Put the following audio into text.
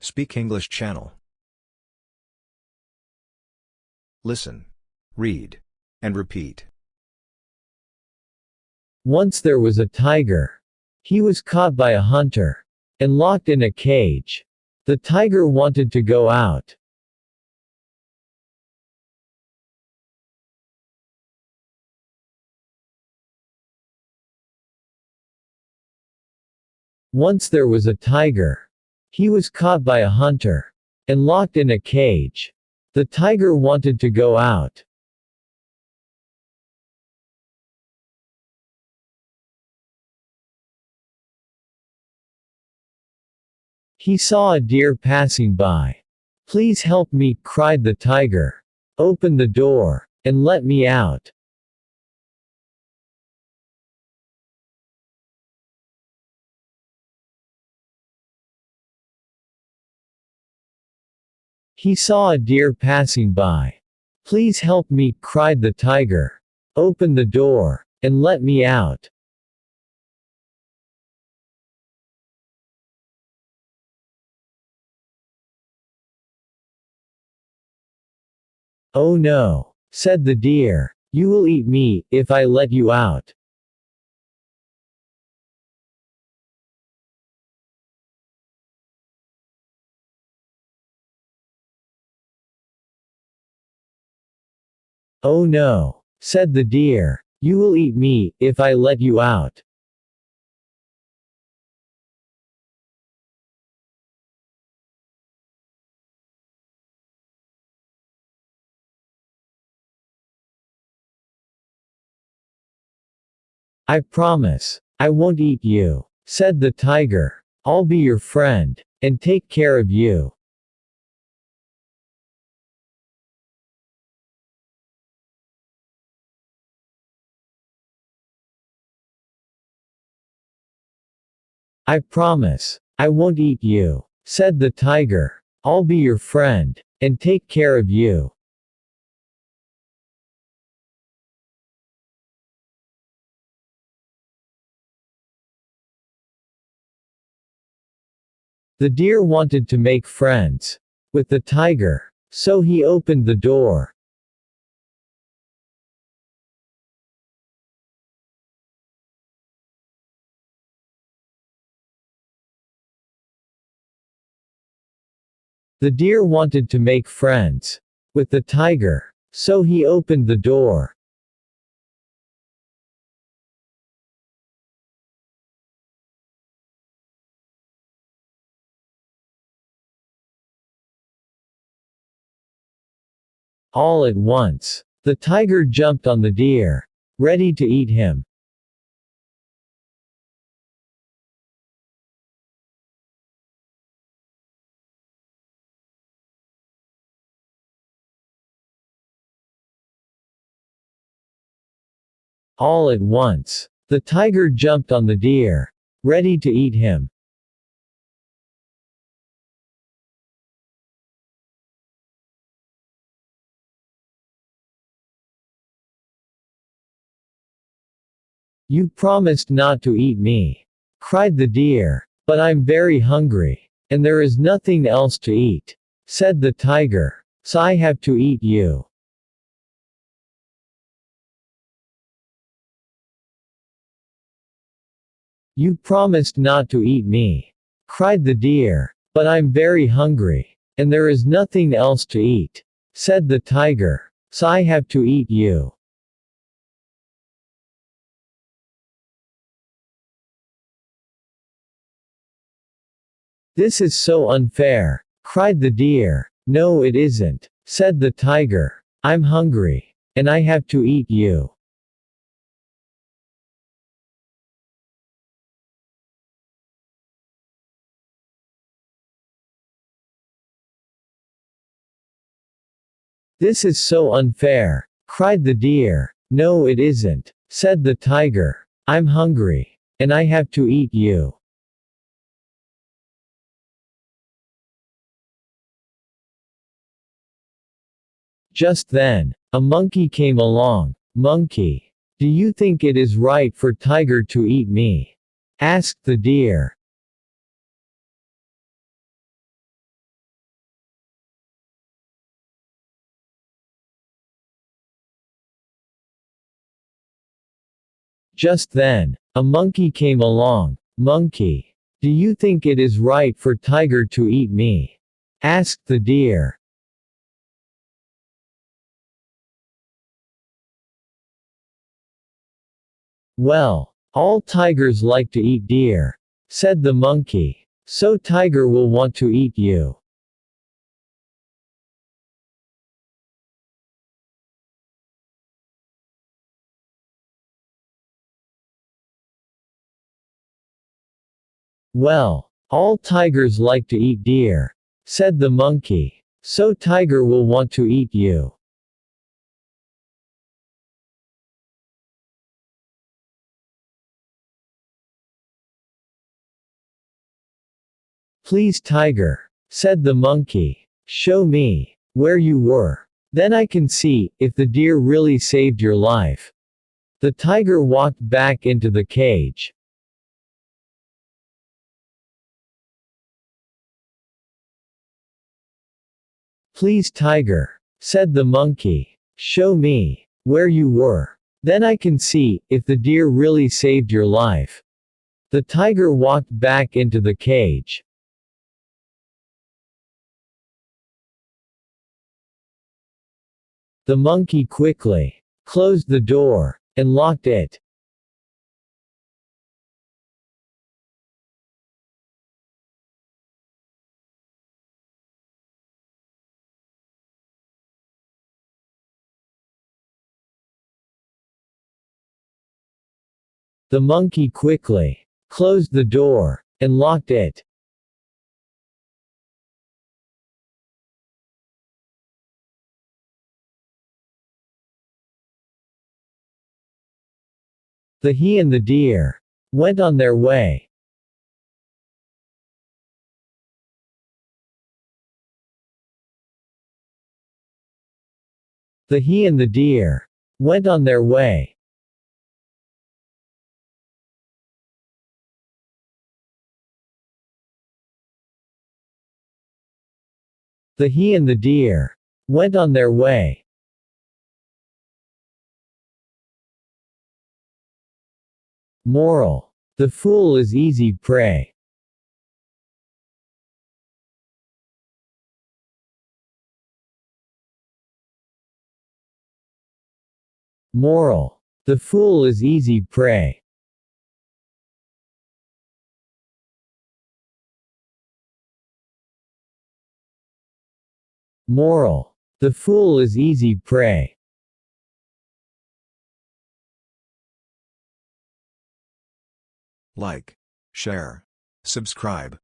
Speak English channel. Listen, read, and repeat. Once there was a tiger. He was caught by a hunter and locked in a cage. The tiger wanted to go out. Once there was a tiger. He was caught by a hunter and locked in a cage. The tiger wanted to go out. He saw a deer passing by. Please help me, cried the tiger. Open the door and let me out. He saw a deer passing by. Please help me, cried the tiger. Open the door and let me out. Oh no, said the deer. You will eat me if I let you out. Oh no, said the deer. You will eat me if I let you out. I promise, I won't eat you, said the tiger. I'll be your friend and take care of you. I promise, I won't eat you, said the tiger. I'll be your friend and take care of you. The deer wanted to make friends with the tiger, so he opened the door. The deer wanted to make friends with the tiger, so he opened the door. All at once, the tiger jumped on the deer, ready to eat him. All at once, the tiger jumped on the deer, ready to eat him. You promised not to eat me, cried the deer. But I'm very hungry, and there is nothing else to eat, said the tiger, so I have to eat you. You promised not to eat me, cried the deer. But I'm very hungry, and there is nothing else to eat, said the tiger, so I have to eat you. This is so unfair, cried the deer. No, it isn't, said the tiger. I'm hungry, and I have to eat you. This is so unfair, cried the deer. No, it isn't, said the tiger. I'm hungry, and I have to eat you. Just then, a monkey came along. Monkey, do you think it is right for tiger to eat me? Asked the deer. Just then, a monkey came along. Monkey, do you think it is right for tiger to eat me? Asked the deer. Well, all tigers like to eat deer, said the monkey. So tiger will want to eat you. Well, all tigers like to eat deer, said the monkey. So tiger will want to eat you. Please tiger, said the monkey, show me where you were. Then I can see if the deer really saved your life. The tiger walked back into the cage. Please tiger, said the monkey, show me where you were. Then I can see if the deer really saved your life. The tiger walked back into the cage. The monkey quickly closed the door and locked it. The monkey quickly closed the door and locked it. The he and the deer went on their way. The he and the deer went on their way. The he and the deer went on their way. Moral: the fool is easy prey. Moral: the fool is easy prey. Moral: the fool is easy prey. Like, share, subscribe.